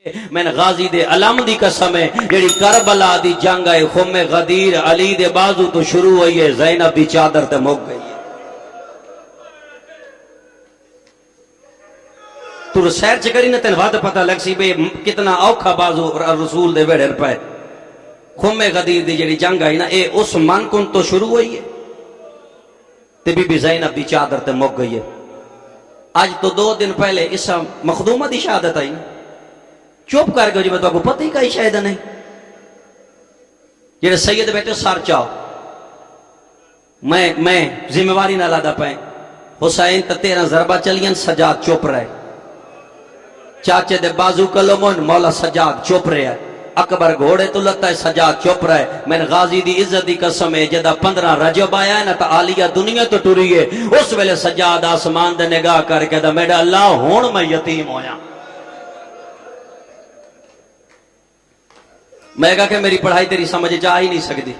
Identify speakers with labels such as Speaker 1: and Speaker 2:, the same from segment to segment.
Speaker 1: میں غازی دے علم دی قسم ہے جیڑی کربلا دی جنگ ہے خم غدیر علی دے بازو تو شروع ہوئی ہے زینب دی چادر تے مک گئی ہے. تو سیر چکری نہ تین وقت پتہ لگ سی بے کتنا اوکھا بازو رسول دے بیڑھر پائے. خم غدیر دی جیڑی جنگ ہے نا اے اس من کن تو شروع ہوئی ہے تے بی بی زینب دی چادر تے مک گئی ہے. آج تو 2 دن پہلے اس مخدومہ دی شہادت آئی نا چوپ کر گئے جی میں تو آپ کو پتہ ہی کئی شاید نہیں جیڑے سید بیٹے سار چاہو میں ذمہ واری نہ لادا پائیں. حسین تا 13 ضربہ چلین سجاد چوپ رہے چاچے دے بازو کلمون مولا سجاد چوپ رہے اکبر گھوڑے تو لگتا ہے سجاد چوپ رہے. میں نے غازی دی عزت دی قسم ہے جدہ 15 رجب آیا ہے نا تا عالیہ دنیا تو ٹوری ہے اس ویلے سجاد آسمان دے نگاہ کر کے دا میڈا اللہ ہون میں یتیم ہویا. میں کہا کہ میری پڑھائی تیری سمجھ جا ہی نہیں سکتی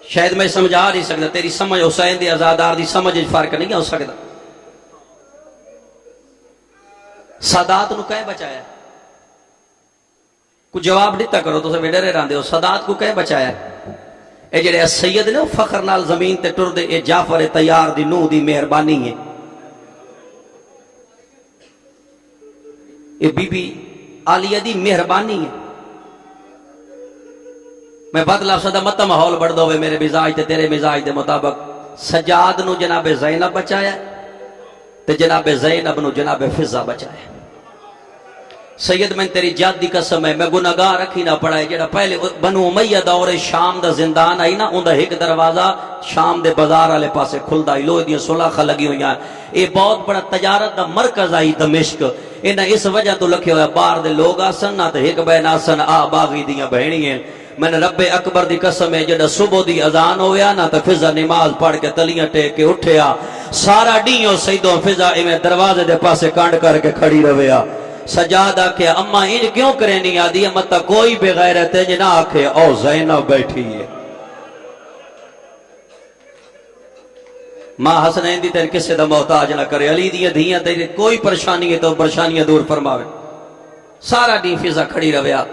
Speaker 1: شاید میں سمجھا نہیں سکتا تیری سمجھ حسین دی آزادار دی سمجھ فرق نہیں ہو سکتا. سادات نو کہے بچایا کو جواب دیتا کرو تو سب ڈرے راندے ہو. سادات کو کہے بچایا اے جڑے سید نے فخر نال زمین تے ٹر دے اے جعفر تیار دی نو دی مہربانی ہے. اے بی بی عالیہ دی مہربانی ہے. میں بات لفظ دا مت ماحول بڑھ دو میرے مزاج تے تیرے مزاج دے مطابق سجاد نو جناب زینب بچایا تے جناب زینب نو جناب فضا بچایا. سید میں تیری جاد دی قسم ہے میں گناہگار رکھی نہ پڑا ہے جڑا پہلے بنو امیہ دور شام دا زندان آئی نا اوندا ایک دروازہ شام دے بازار والے پاسے کھلدا ہے لوہے دی سلاخاں لگی ہوئی ہیں. اے بہت بڑا تجارت دا مرکز آئی دمشق. انہاں اس وجہ تو لکھے ہوئے باہر دے لوگ آسن نہ تے ایک بین آسن آ باغی دیاں بہنیاں. میں نے رب اکبر دی قسم ہے جڑا صبح دی اذان ہویا نا تے فضا نماز پڑھ کے تلیاں ٹیک کے اٹھیا سارا ڈیوں سیدوں فضا ایویں دروازے دے پاسے کانڈ کر کے کھڑی رہیا. سجاد آکھے اماں ان کیوں کرے نہیں آدھی متا کوئی بغیرت ہے جنا آکھے او زینب بیٹھی ہے. ماں حسنین دی تیر کسے دا محتاج نہ کرے علی دی دھیاں تیرے کوئی پریشانی ہے تو پریشانیاں دور فرماوے. سارا ڈی فضا کھڑی رہیا.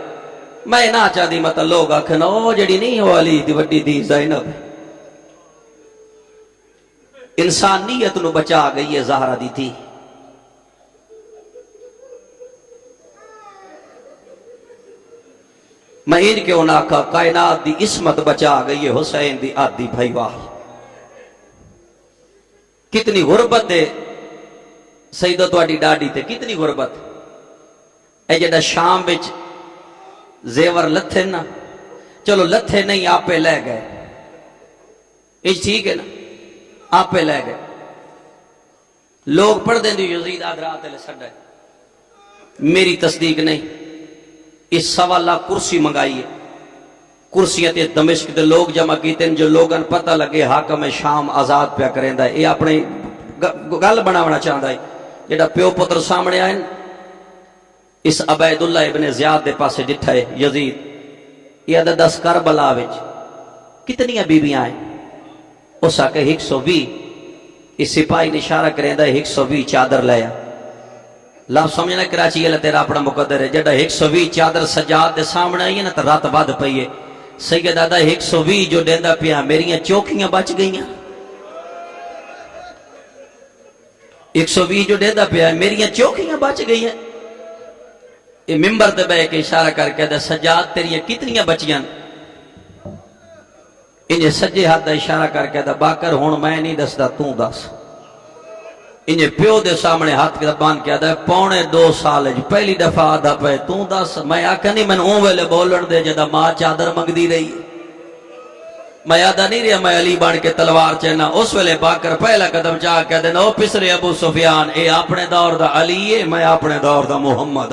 Speaker 1: میں نہ چاہ دی مطلب لوگ آکھنا او جڑی نہیں ہو علی دی وڈی دی زینب انسانیت نو بچا گئی ہے زہرہ دی تھی. میں ان کے انہاں کا کائنات دی عصمت بچا گئی ہے حسین دی آدھی بھائی واہ. کتنی غربت ہے سیدہ تواڈی ڈاڈی تے کتنی غربت اے جڑا شام وچ زیور لتھے نا چلو لتھے نہیں آپے لے گئے اس ٹھیک ہے نا آپے لے گئے. لوگ پڑھ دیں دی یزید آدھرات لے سڑے میری تصدیق نہیں. اس 1.25 لاکھ کرسی منگائی ہے کرسیاں تے دمشق دے لوگ جمع کیتے ہیں جو لوگاں پتہ لگے حاکم شام آزاد پیا کریندا ہے. یہ اپنے گل بناونا چاہندا ہے جڑا پیو پتر سامنے آئے اس عبید اللہ ابن زیاد دے پاسے ڈٹھا ہے یزید یہ عدد 10 کربلا وچ کتنی بیویاں ہیں اس آکے 120 اس سپاہی نے اشارہ کریندا ہے 120 چادر لیا. لفظ سمجھنا کراچی ہے تیرا اپنا مقدر ہے جڑا 120 چادر سجاد دے سامنے آئی ہے نا تو رات بعد پئی ہے. سید دادا 120 جو دیندا پیا میریاں چوکھیاں بچ گئیاں 120 جو دیندا پیا میریاں چوکھیاں بچ گئیاں. یہ ممبر تے بیٹھ کے اشارہ کر کے دا سجاد تیریاں کتنیاں بچیاں انہیں سجے ہاتھ دا اشارہ کر کے دا باکر ہون میں نہیں دسدا تو دس. انہیں پیو دے سامنے ہاتھ کے دبان کیا دا 2.5 سال پہلی دفعہ آدھا پہ تو دس. میں آکھا نہیں میں اون ویلے بولن دے جدا ماں چادر منگ دی رہی میں آدھا نہیں رہا میں علی بان کے تلوار چہنا اس ویلے باکر پہلا قدم چاہ کہہ دینا او پسرے ابو سفیان اے اپنے دور دا علی ہے میں اپنے دور دا محمد.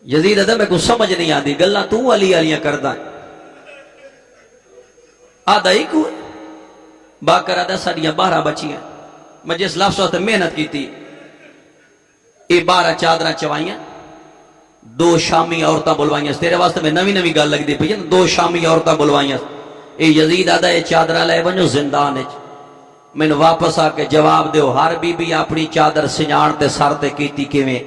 Speaker 1: یزید ادا میں کچھ سمجھ نہیں آدھی گلہ تو علی علیاں کردہ آدھا ہی کوئی باکر آدھا ساڑیاں 12 بچیاں. میں جس لفظ ہوتے محنت کی تھی یہ 12 چادرہ چوائیاں 2 شامی عورتاں بلوائیاں. تیرے واسطے میں نوی نوی گل لگ دی پئی 2 شامی عورتاں بلوائیاں. اے یزید آدھا یہ چادرہ لے بنو زندان ہے. میں واپس آ کے جواب دیو ہر بی بی اپنی چادر سنجان تے سر تے کیتی کیویں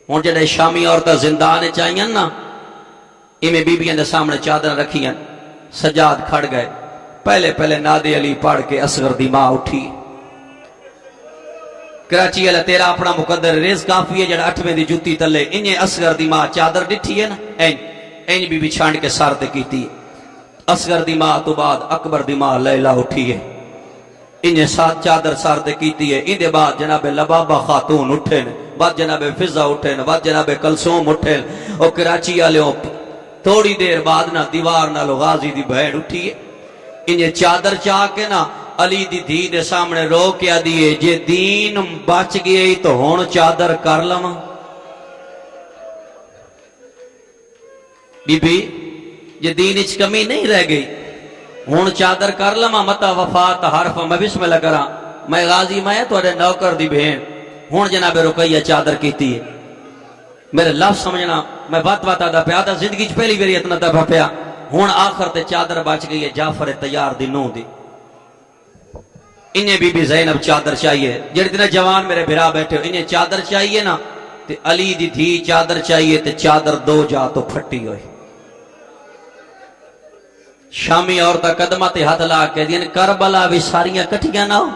Speaker 1: ہوں جڑے شامی عورتیں زندان چاہیے نا ایویں بیبیاں دے سامنے چادر رکھیاں سجاد کھڑ گئے پہلے پہلے نادے علی پڑھ کے اصغر دی ماں اٹھی کراچی والا تیرا اپنا مقدر ریز کافی ہے جڑا 8ویں دی جُتی تلے انہیں اصغر دی ماں چادر ڈٹھی ہے نا این بی بی چھانڈ کے سار تے کیتی ہے اصغر دی ماں تو بعد اکبر دی ماں لیلہ اٹھی ہے انہیں ساتھ چادر سار تے کیتی ہے ان دے بعد جناب لبابہ خاتون اٹھے بعد جناب فضا اٹھے بعد جناب کلثوم اٹھے اور کراچی والوں تھوڑی دیر بعد نہ دیوار نالو غازی دی بہن اٹھی ہے انہیں چادر چاہ کے نا علی دی دھی دے سامنے رو کیا دیئے جے دین بچ گئی تو ہون چادر کر لما بی بی جے دین اچ کمی نہیں رہ گئی ہون چادر کر لما متا وفات حرف میں بسم اللہ کرا میں غازی میں توڑے نوکر دی بہن ہون جناب رقیہ چادر کیتی ہے میرے لفظ سمجھنا میں بات آدھا پہ آدھا زندگی چ پہلی بری اتنا دفعہ پیا ہون آخر تے چادر بچ گئی ہے جعفر تیار دی نو دی انہیں بی بی زینب چادر چاہیے جڑے دن جوان میرے بھرا بیٹھے ہو انہیں چادر چاہیے نا تے علی دی دھی چادر چاہیے تے چادر دو جا تو پھٹی ہوئی شامی عورتہ قدمہ تے ہاتھ لا کے دین کربلا بھی ساریاں کٹھیاں نہ ہو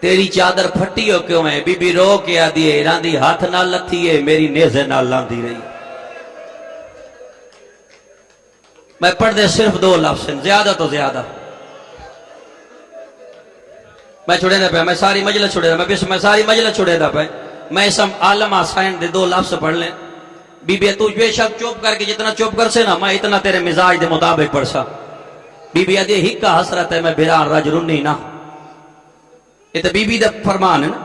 Speaker 1: تیری چادر پھٹی ہو کیوں ہے بی بی رو کے آدھیے ایران دی ہاتھ نہ لتھی ہے میری نیزے نہ لاندی رہی میں پڑھ دے صرف 2 لفظ زیادہ تو زیادہ میں چھوڑے دا پہ میں ساری مجلس چھوڑے دا میں ساری مجلس چھوڑے دا پہ میں اسم عالم آسائن دے 2 لفظ پڑھ لیں بی بی تو بے شک چوپ کر کے جتنا چوپ کر سے نا میں اتنا تیرے مزاج دے مطابق پڑھ سا بی بی آدھے ہکا حسرت ہے میں بیران رج رنی نا یہ تو بی بی دا فرمان ہے نا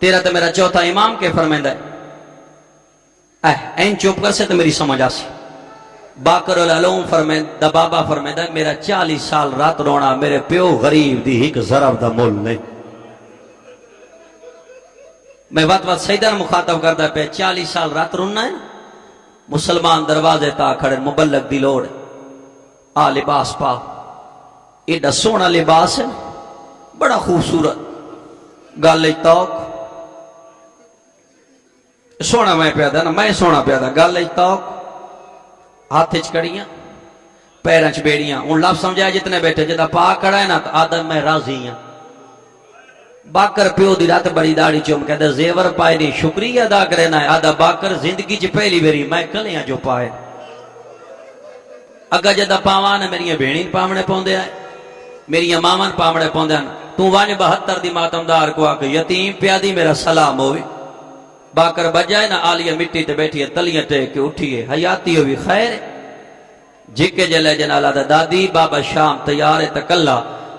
Speaker 1: تیرا تو میرا چوتھا امام کے فرمائندہ ہے این چوپ کر سے تو میری سمجھ آسی باقر العلوم فرمائندہ بابا فرمائندہ میرا 40 سال رات رونا میرے پیو غریب دی ہک ضرب دا مول نہیں میں بات سیدہ مخاطب کرتا پہ 40 سال رات رونا ہے مسلمان دروازے تا کھڑے مبلغ دی لوڑ آ لباس پا ایڈا سونا لباس ہے بڑا خوبصورت گالے توق سونا میں پیادا نا میں سونا پیادا گالے توق ہاتھ چکڑیاں پیریں چ بیڑیاں ان لفظ سمجھا جتنے بیٹھے جدا پا کھڑا ہے نا تو آدم میں راضی ہوں باکر پیو دی رات بڑی داڑھی چوم کہتا زیور پائے نہیں شکریہ ادا کرنا ہے آدھا باکر زندگی چ پہلی بری میں کلیاں جو پائے اگا جدا پاوان میری بھیڑی پامنے پوندے آئے میری مامان پامنے پوندے آئے تو وانی 72 دی ماتمدار کو آکے یتیم پیادی میرا سلام ہوئے باکر بجائے نا آلیہ مٹی تے بیٹھی ہے تلیاں ٹیک کے اٹھیے حیاتی ہوئی خیر جھکے جلے جنالہ دا دادی بابا شام تیار تکلہ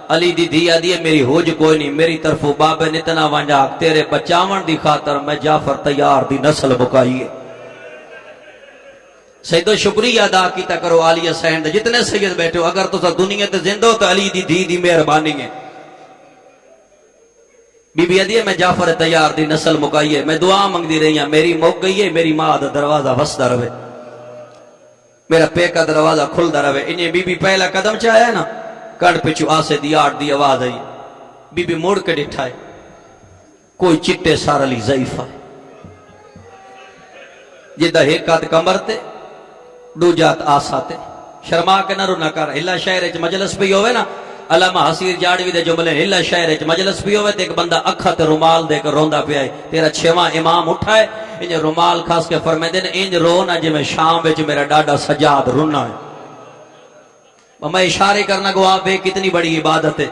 Speaker 1: علی دی دیا دیئے میری ہوج کوئی نہیں میری طرفو بابے نتنا وانجاک تیرے بچاون دی خاطر میں جعفر تیار دی نسل بکائیے سیدو شکریہ ادا کیتا کرو آلیہ سہند جتنے سید بیٹھے ہو اگر تو سا دنیا تے زندہ ہو تو علی دی دی مہربانی ہے بی بی ادیے میں جعفر تیار دی نسل مکائیے میں دعا منگ دی رہی ہیں میری موک گئی ہے میری ماں دا دروازہ وسدہ رہے میرا پے کا دروازہ کھل دا رہے انہیں بی بی پہلا قدم چاہیا ہے نا کڑ پچھو آسے دی آٹھ دی آواز آئی بی بی موڑ کے ڈٹھائے کوئی چٹے سارا لی ضعیفہ جدہ ایکات کمر تے دو جات آساتے شرما کے نہ رو نہ کر اللہ شہر اچ مجلس پہ ہوئے نا علامہ حسیر جاڑوی دے جملے اللہ شہر اچ مجلس پہ ہوئے تے ایک بندہ اکھا تے رومال دے کر روندہ پہ آئے تیرا 6واں امام اٹھائے انہیں رومال خاص کے فرمائے دے انج رونا جی میں شام بچ میرا ڈاڈا سجاد رونا ہے میں اشارے کرنا گو آپ کتنی بڑی عبادت ہے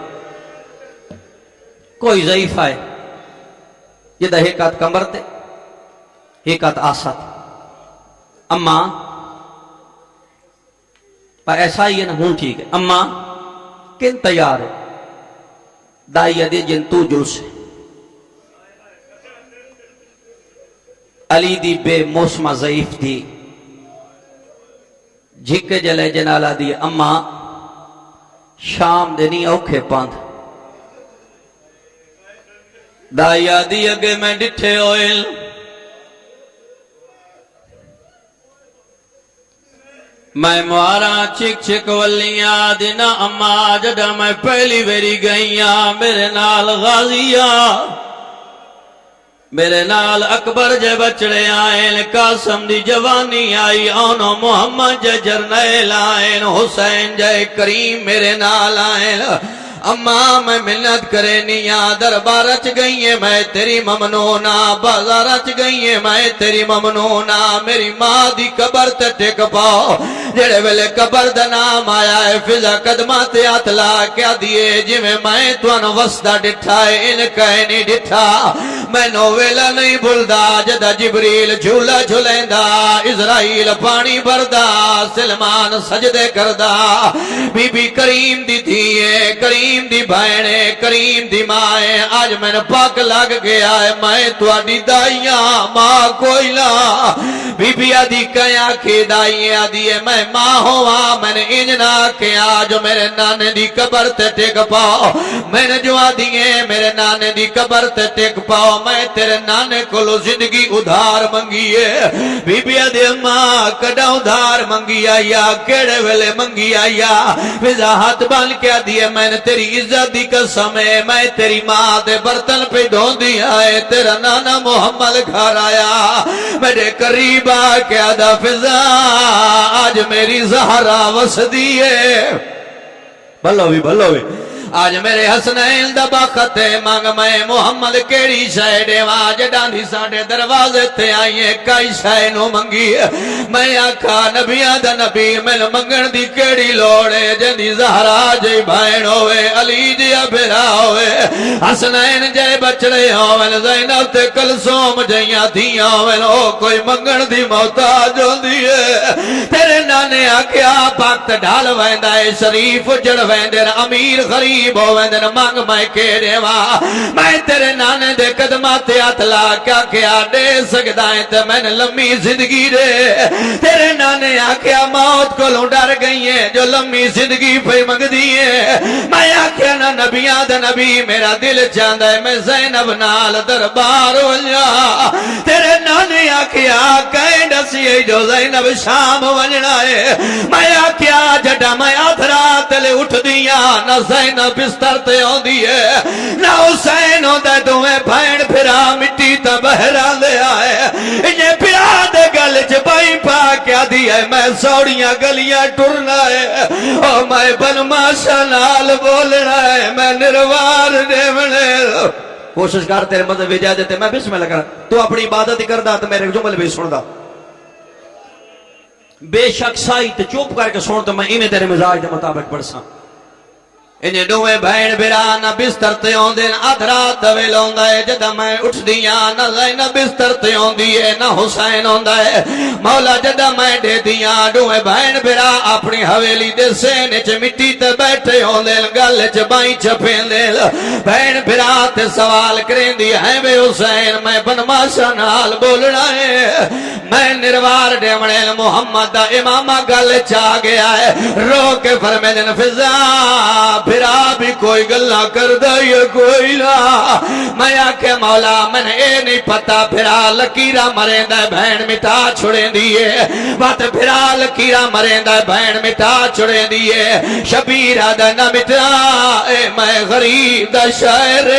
Speaker 1: کوئی ضعیفہ ہے یہ دا ایکات کمر تے ایکات آسات اماں پر ایسا ہی ہے نا ہوں ٹھیک ہے اماں کن تیار ہے دائیہ دے جن تو جل سے علی دی بے موسمہ ضعیف دی جھکے جلے جنالہ دی اماں شام دینی اوکھے پاند دائیہ دی اگے میں ڈٹھے ہوئل میں موارا چک چک ولیاں دینا اماں جڑا میں پہلی ویری گئیاں میرے نال غازیاں میرے نال اکبر جے بچڑے آئین قاسم دی جوانی آئی اونو محمد جے جرنیل آئین حسین جے کریم میرے نال آئین اماں میں منت کرے نیا دربار چ گئی ہے میں تیری ممنونا بازار چ گئی ہے میں تیری ممنونا میری ماں دی قبر تے ٹک پاؤ جڑے ویلے قبر دا نام آیا ہے فضا قدمہ تے ہاتھ لا کیا دیے جی میں توانو وسدا ڈٹھا ہے ان کہے نہیں ڈٹھا میں نو ویلا نہیں بھولدا جدا جبریل جھولا جھلیندا اسرائیل پانی بھردا سلمان سجدے کردا بی بی کریم دی دھیے کریم دی بھائنے کریم دی مائیں آج میں نے پاک لگ گیا ہے میں تواڈی دائیاں ماں کوئی لا بی بی آدھی کیا کھی دائیاں آدھی ہے میں ماں ہوا میں نے انجنا کیا جو میرے نانے دی قبر تے ٹک پاؤ میں نے جو آدھی ہے میرے نانے دی قبر تے ٹک پاؤ میں تیرے نانے کو لو زندگی ادھار منگی ہے بی بی آدھی ماں کڑا ادھار منگی آیا کیڑے ویلے منگی آیا فضا ہاتھ بال کیا دیئے میں نے تیری عزت دی قسم ہے میں تیری ماں دے برتن پہ ڈھون دیا ہے تیرا نانا محمد گھر آیا میرے قریب آ کیا دا فضا آج میری زہرا وسدی ہے بھلو بھی آج میرے حسنین دا بخت مانگ میں محمد کیڑی شے دیواں جڈاں ساڈے دروازے تے آئیے کئی شے نو منگی میں آکھا نبیاں دا نبی مینوں منگن دی کیڑی لوڑ ہے جندی زہرا جی بھائن ہوئے علی جی بھرا ہوئے حسنین جے بچڑے ہوئے زینب تے کلثوم جیاں دھیاں ہوئے او کوئی منگن دی محتاج ہوندی ہے تیرے نانے آکھیا وقت ڈھال ویندا ہے شریف جڑ ویندے امیر غریب بووندن مانگ میں کے دیوا میں تیرے نانے دے قدمہ تے ہاتھ لا کیا دے سکدا ہے تے میں نے لمبی زندگی دے تیرے نانے آکھیا موت کو ڈر گئی ہے جو لمبی زندگی پہ منگ دیئے میں آکھیا نا نبیاں دا نبی میرا دل چاہندا ہے میں زینب نال دربار ونجا تیرے نانے آکھیا کہیں دسیے جو زینب شام ونجنا ہے میں آکھیا جڈا میں آدھ رات لے اٹھ دیا نہ زینب بستر تے ہوندی ہے نہ حسین ہوندا دوویں بھائن پھرا مٹی تے بہرا لے آئے یہ پھرا دے گل چ بائی پا کیا دی ہے میں سوڑیاں گلیاں ٹرنا ہے او میں بنماشا نال بولنا ہے میں نروار دیونے کوشش کر تیرے مذہب اجازت ہے میں بسم اللہ کر تو اپنی عبادت ہی کردا تو میرے جمل بھی سندا بے شک سائی تے چوپ کر کے سن تو میں ایویں تیرے مزاج دے مطابق پڑھساں انہیں دوے بھائن بھرا نہ بستر تے ہوندے نہ آدھ رات دوے لوندا ہے جدا میں اٹھ دیاں نہ زینب بستر تے ہوندی ہے نہ حسین ہوندا ہے مولا جدا میں دے دیاں دوے بھائن بھرا اپنی حویلی دے سینے چ مٹی تے بیٹھے ہوندے گل چ بائی چھپیندے بھائن بھرا تے سوال کریندی ہے بے حسین میں بنماشا نال بولنا ہے میں نروار دیونے محمد دا امامہ گل چا گیا ہے رو کے فرمیدن فضا پھرا بھی کوئی گلہ کر دائیے کوئی لا میں آکھے مولا میں نے اے نہیں پتا پھرا لکیرہ مرین دائے بہن مٹا چھوڑیں دیئے بات پھرا لکیرہ مرین دائے بہن مٹا چھوڑیں دیئے شبیرہ دا نہ مٹا اے میں غریب دا شاعر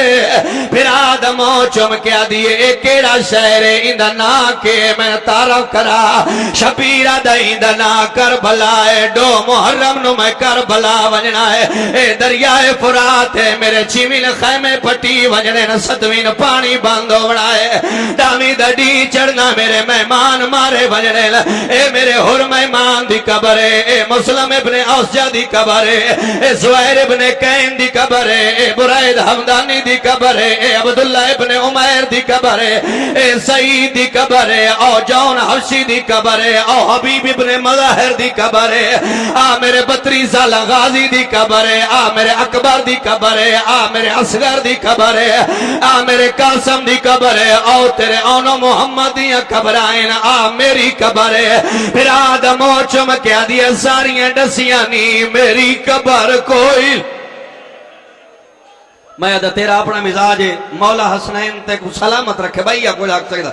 Speaker 1: پھرا دا موچم کیا دیئے اے کیڑا شاعر اندہ نا کے میں تعرف کرا شبیرہ دا اندہ نا کربلا ہے دو محرم نو میں کربلا ونجنا ہے اے دریائے فرات ہے میرے چیمین خیمے پٹی وجنے نہ ستوین پانی باندھو بڑھائے دامی دڑی چڑھنا میرے مہمان مارے وجنے اے میرے حرم ایمان دی قبر ہے اے مسلم ابن اوسجہ دی قبر ہے اے زویر ابن قین دی قبر ہے اے برائد حمدانی دی قبر ہے اے عبداللہ ابن عمیر دی قبر ہے اے سعید دی قبر ہے او جون حفشی دی قبر ہے او حبیب ابن مظاہر دی قبر ہے آ میرے 32 سالہ غازی دی قبر ہے آ میرے اکبر دی قبر ہے آ میرے اصغر دی قبر ہے آ میرے قاسم دی قبر ہے او تیرے اونو محمد دی قبر آئین آ میری قبر ہے پھر آدم و چمکیا دیا ساریاں ڈسیاں نہیں میری قبر کوئی میں ادھا تیرا اپنا مزاج ہے مولا حسنین تے کو سلامت رکھے بھائی یا کوئی آگ سکتا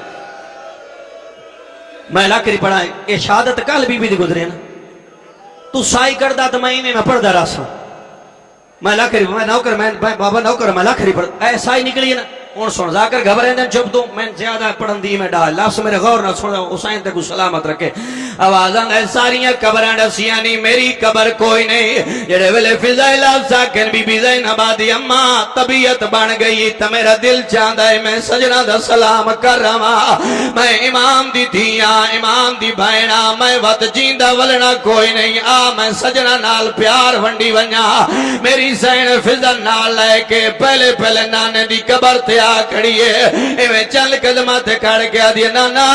Speaker 1: میں لاکری پڑھائیں اے شہادت کال بی بی دی گزرے نا تو سائی کردہ تو میں پڑھ دا راسا میں لاکری میں نوکر میں بابا نوکر میں لاکری پڑھ اے سائی نکلی نا ہوں سن ذاکر گھبرے دن چپ تو میں زیادہ پڑھن دی میں ڈال لفظ میرے غور نہ سن حسین تے کو سلامت رکھے آوازاں اے ساریاں قبراں دسیاں نہیں میری قبر کوئی نہیں جڑے ویلے فضائل ساکن بی بی زینب دی اماں طبیعت بن گئی تے میرا دل چاہندا ہے میں سجنا دا سلام کر رہا میں امام دی دھیاں امام دی بہناں میں وت جیندا ولنا کوئی نہیں آ میں سجنا نال پیار ونڈی ونجا میری زین فضل نال لے کے پہلے پہلے نانے دی قبر تے آ کھڑیے ایویں چل قدماں تے کھڑ کے آدھی نانا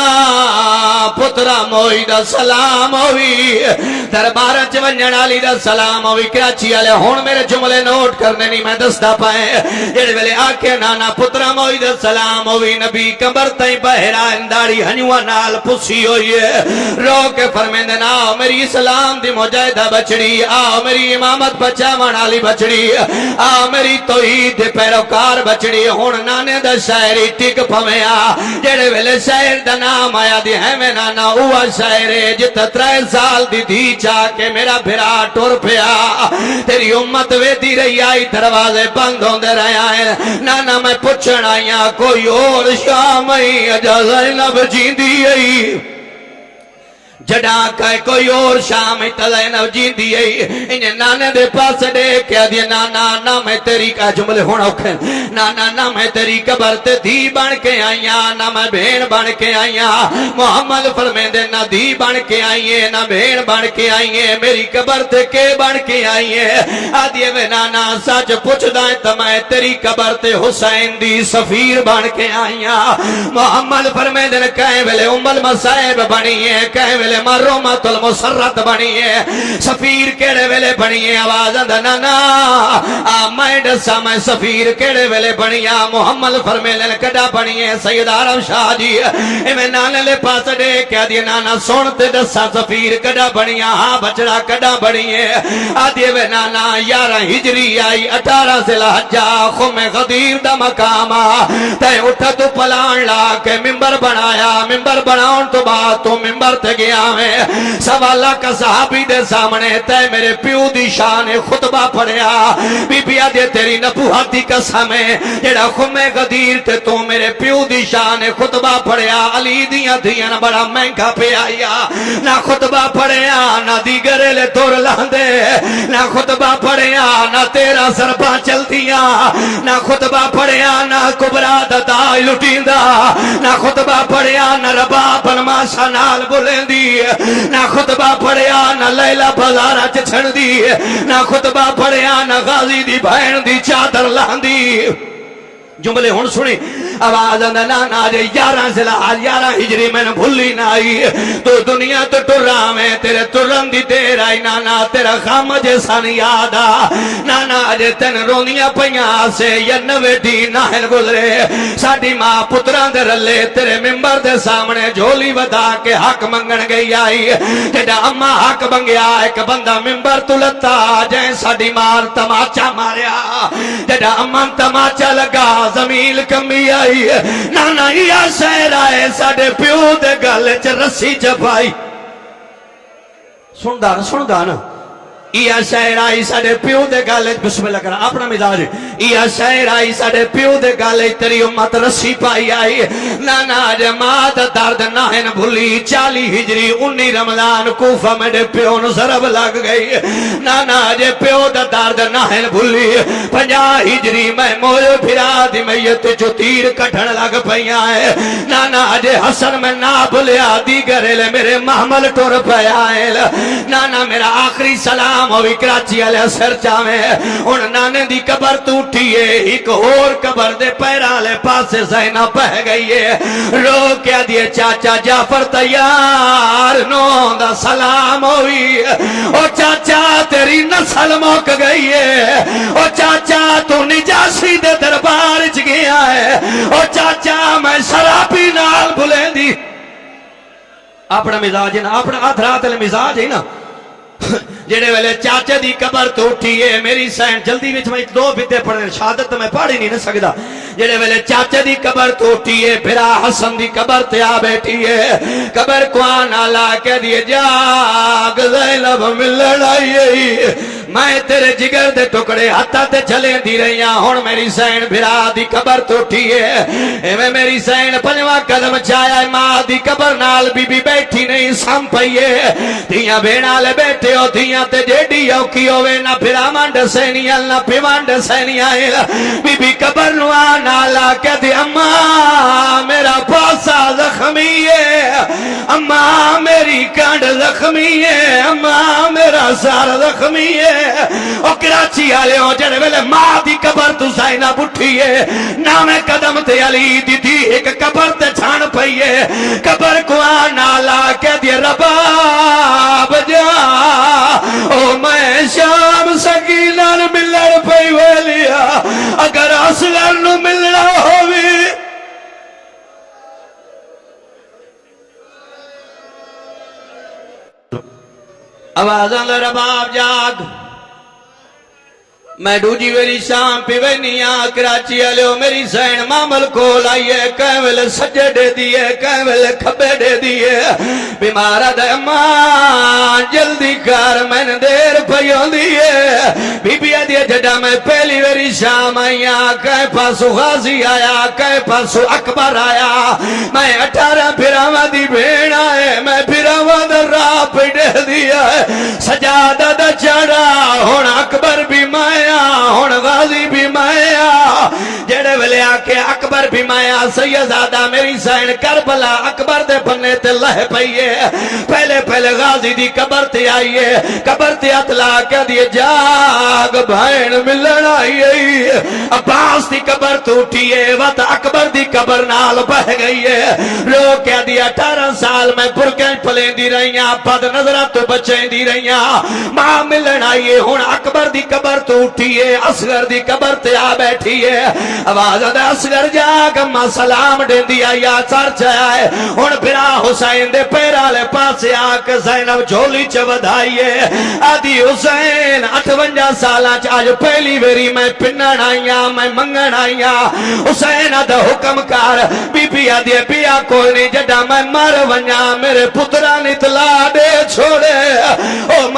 Speaker 1: پترا موئی دا سلام ہوئی دربار چ ونجن والی دا سلام ہوئی کراچی والے ہن میرے جملے نوٹ کرنے نہیں میں دسدا پائے جڑے ویلے آکھے نانا پترا موئی دا سلام ہوئی نبی قبر تے بہرا انداڑی ہنجواں نال پسی ہوئی ہے رو کے فرمیندے نا میری اسلام دی مجاہدہ بچڑی آ میری امامت بچاون والی بچڑی آ میری توحید دے پیروکار بچڑی ہن نانے دا شاعری ٹک پویا جڑے ویلے شاعر دا نام آیا دی ہے میں نانا اوہ شاعر جت 3 سال دی دھی چاہ کے میرا بھرا ٹر پیا تیری امت ویدی رہی آئی دروازے بند ہوندے رہے آئے نانا میں پوچھن آئیاں کوئی اور شام ہی اجا زینب جیندی آئی جڑا کہے کوئی اور شام زینب جیندی آئی انہیں نانے دے پاس دے کیا دی نانا نہ میں تیری کا جملے ہونا اوکھیں نانا نہ میں تیری قبر تے دھی بن کے آئیاں نہ میں بھین بن کے آئیاں محمد فرمیندے نہ دھی بن کے آئیے نہ بھین بن کے آئیے میری قبر تے کے بن کے آئیے آدھیے وے نانا سچ پوچھ دائیں تو میں تیری قبر تے حسین دی سفیر بن کے آئیاں محمد فرمیندے کہیں ویلے المصائب بنیے کہیں ویلے مرومت المسرت بنیے سفیر کیڑے ویلے بنیے آواز اندھا نانا میں ڈسا میں سفیر کیڑے ویلے بنیا محمد فرمیلن کڑا بنیے سید عرب شاہ جی میں نانے لے پاس دے کیا دی نانا سونتے ڈسا سفیر کڑا بنیا ہاں بچڑا کڑا بنیے آدھے وے نانا 11 ہجری آئی 18 ذوالحجہ خم غدیر دا مقاما تے اٹھا تو پلان لا کے ممبر بنایا ممبر بناؤن تو بات تو ممبر تے گیا میں سوالہ کا صحابی دے سامنے تے میرے پیو دی شان خطبہ پڑھیا بی بی آدھے تیری نبوہتی قسم ہے جڑا خم غدیر تے تو میرے پیو دی شان خطبہ پڑھیا علی دیاں دیاں بڑا مہنگا پہ آیا نہ خطبہ پڑھیا نہ دیگرے لے تور لاندے نہ خطبہ پڑھیا نہ تیرا سرپا چل دیا نہ خطبہ پڑھیا نہ کبرا دائی لٹیندہ نہ خطبہ پڑھیا نہ ربا پنماشا نال بولیں دی نہ خطبہ پڑھیا نہ لیلہ بازارہ چھڑ دی نہ خطبہ پڑھیا نہ غازی دی بہن دی چادر لاندی جملے ہون سنی آواز نانا جے 11 ہجری میں نے بھولی نہ آئی تو دنیا تو ٹرا میں تیرے ترن دی دیر آئی نانا تیرا خام جیسا نہیں یادا نانا جے تین رونیاں پیاں سے یا 90 دین ناہن گزرے ساڑی ماں پتران دے رلے تیرے ممبر دے سامنے جھولی ودا کے حق منگن گئی آئی جیڑا اممہ حق بنگیا ایک بندہ ممبر تلتا جائیں ساڑی مار تماچا ماریا جیڑا اممہ تماچا لگا زمیل کمی آئی نانا یا شہر آئے ساڑے پیو دے گالے چھ رسی چپائی سندہ نا یا شہر آئی ساڑے پیو دے گالے بسم اللہ کرا اپنا مزاج یا شہر آئی ساڑے پیو دے گالے تیری امت رسی پائی آئی نانا جے مات درد ناہن بھولی 40 ہجری 19 رمضان کوفہ میں دے پیو نو ضرب لگ گئی نانا جے پیو دا درد ناہن بھولی 50 ہجری میں موئے پھرا دی میت جو تیر کٹھن لگ پہیا ہے نانا جے حسن میں نا بھولیا دیگرے لے میرے محمل ٹور پہیا ہے نانا میرا آخری سلام ہوئی کراچی علیہ سر چاہویں ان نانے دی قبر توٹیے ایک اور قبر دے پیرا لے پاسے زینہ پہ گئی ہے رو کیا دیے چاچا جعفر تیار نو دا سلام ہوئی او چاچا تیری نسل موک گئی ہے او چاچا تو نجاسی دے دربار چ گیا ہے او چاچا میں شرابی نال بھولیں دی اپنا مزاج ہے نا اپنا آدھرات المزاج ہے نا جڑے ویلے چاچے دی قبر تو اٹھیے میری سین جلدی وچ میں 2 بیتے پڑھنے شہادت میں پڑھ ہی نہیں سکدا جڑے ویلے چاچے دی قبر تو اٹھیے پھرا حسن دی قبر تے آ بیٹھیے قبر کو آنا لا کے دیے جاگ زینب ملن آئی میں تیرے جگر دے ٹکڑے ہاتھاں تے چلے دی رہیاں ہن میری سین بھرا دی قبر تو اٹھیے ایویں میری سین پنجواں قدم چایا ماں دی قبر نال بی بی بیٹھی نہیں سم پئیے دھیاں بھیڑاں لے بیٹھے ہو دھیاں تے جیڑی اوکھی ہوے نہ بھرا منڈ سینیاں نہ پیوانڈ سینیاں بی بی قبر نو نال آ کے دی اماں میرا پاسا زخمی ہے اماں میری کانڈ زخمی ہے اماں میرا سار زخمی ہے او کراچی والے ہو جڑے ویلے ماں دی قبر تو سائنا بٹھی ہے نام قدم تے علی دی دی ایک قبر تے چھان پئی ہے قبر کو نال آ کے دی رباب جا او میں شام سکینہ نو ملن پئی ویلیا اگر اصغر نو ملنا ہووی آوازاں دا رباب جاگ میں دوجی ویری شام پی وینیاں کراچی والےو میری سین مامل کول آئیے کہیں ویلے سجے دے دیئے کہیں ویلے کھبے دے دیئے بیمارہ دے ماں جلدی کار میں نے دیر پہیوں دیئے بی بی دیئے جڑا میں پہلی ویری شام آئیاں کہیں پاسو غازی آیا کہیں پاسو اکبر آیا میں 18 پھراوہ دی بھین آئے میں پھراوہ دا راہ پہ دے دیا سجادہ دا چڑھا ہون اکبر بھی مائے ہون غازی بھی مایا جڑے ویلے آکے اکبر بھی مایا سیدزادہ میری سین کربلا اکبر دے پنے تے لہ پئیے پہلے پہلے غازی دی قبر تے آئیے قبر تے اطلاع کے دیے جاگ بھائن ملن آئیے عباس دی قبر توٹیے وقت اکبر دی قبر نال بہ گئیے رو کہہ دیا 18 سال میں برکیں پلیں دی رہیاں پد نظرہ تو بچیں دی رہیاں ماں ملن آئیے ہون اکبر دی قبر توٹیے اصغر دی قبر تے آ بیٹھیے آواز دے اصغر جاگ اما سلام دے دیا یا سر چاہے ہن پھرا حسین دے پیرالے پاسے آکے زینب جھولی چ ودھائیے آدھی حسین 58 سالاں آج پہلی ویری میں پنن آئیاں میں منگن آئیاں حسین دا حکم کار بی بی آدھی پیا کوئی نہیں جڑا میں مر ونجا میرے پترا اطلاع دے چھوڑے او